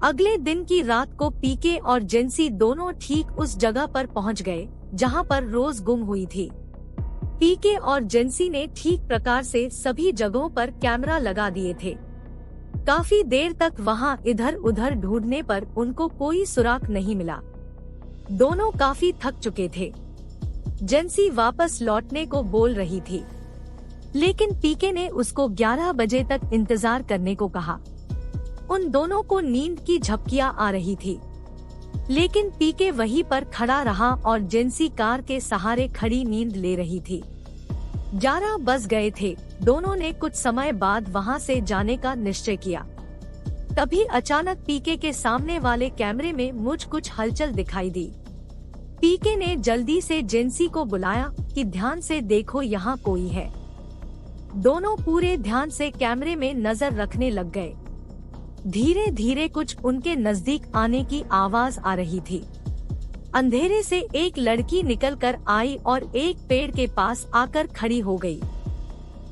अगले दिन की रात को पीके और जेंसी दोनों ठीक उस जगह पर पहुंच गए जहां पर रोज गुम हुई थी। पीके और जेंसी ने ठीक प्रकार से सभी जगहों पर कैमरा लगा दिए थे। काफी देर तक वहां इधर उधर ढूंढने पर उनको कोई सुराग नहीं मिला। दोनों काफी थक चुके थे। जेंसी वापस लौटने को बोल रही थी, लेकिन पीके ने उसको 11 बजे तक इंतजार करने को कहा। उन दोनों को नींद की झपकियां आ रही थी, लेकिन पीके वहीं पर खड़ा रहा और जेंसी कार के सहारे खड़ी नींद ले रही थी। 11 बज गए थे। दोनों ने कुछ समय बाद वहां से जाने का निश्चय किया। तभी अचानक पीके के सामने वाले कैमरे में कुछ हलचल दिखाई दी। पीके ने जल्दी से जेंसी को बुलाया कि ध्यान से देखो, यहाँ कोई है। दोनों पूरे ध्यान से कैमरे में नजर रखने लग गए। धीरे धीरे कुछ उनके नजदीक आने की आवाज आ रही थी। अंधेरे से एक लड़की निकलकर आई और एक पेड़ के पास आकर खड़ी हो गई।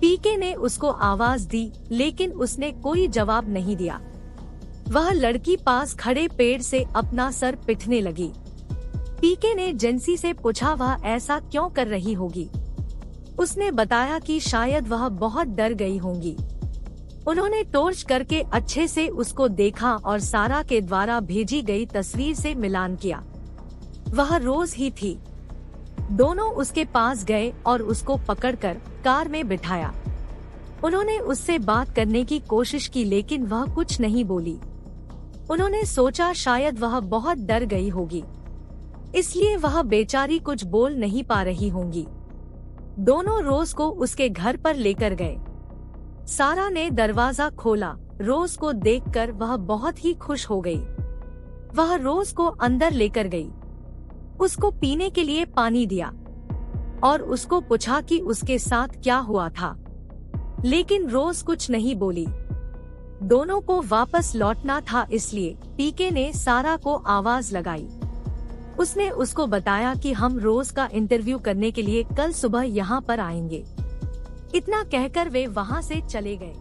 पीके ने उसको आवाज दी, लेकिन उसने कोई जवाब नहीं दिया। वह लड़की पास खड़े पेड़ से अपना सर पिटने लगी। पीके ने जेंसी से पूछा, वह ऐसा क्यों कर रही होगी? उसने बताया कि शायद वह बहुत डर गई होंगी। उन्होंने टॉर्च करके अच्छे से उसको देखा और सारा के द्वारा भेजी गई तस्वीर से मिलान किया। वह रोज ही थी। दोनों उसके पास गए और उसको पकड़कर कार में बिठाया। उन्होंने उससे बात करने की कोशिश की, लेकिन वह कुछ नहीं बोली। उन्होंने सोचा शायद वह बहुत डर गई होगी, इसलिए वह बेचारी कुछ बोल नहीं पा रही होंगी। दोनों रोज को उसके घर पर लेकर गए। सारा ने दरवाजा खोला। रोज को देखकर वह बहुत ही खुश हो गई। वह रोज को अंदर लेकर गई, उसको पीने के लिए पानी दिया और उसको पूछा कि उसके साथ क्या हुआ था, लेकिन रोज कुछ नहीं बोली। दोनों को वापस लौटना था, इसलिए पीके ने सारा को आवाज लगाई। उसने उसको बताया कि हम रोज का इंटरव्यू करने के लिए कल सुबह यहाँ पर आएंगे। इतना कहकर वे वहाँ से चले गए।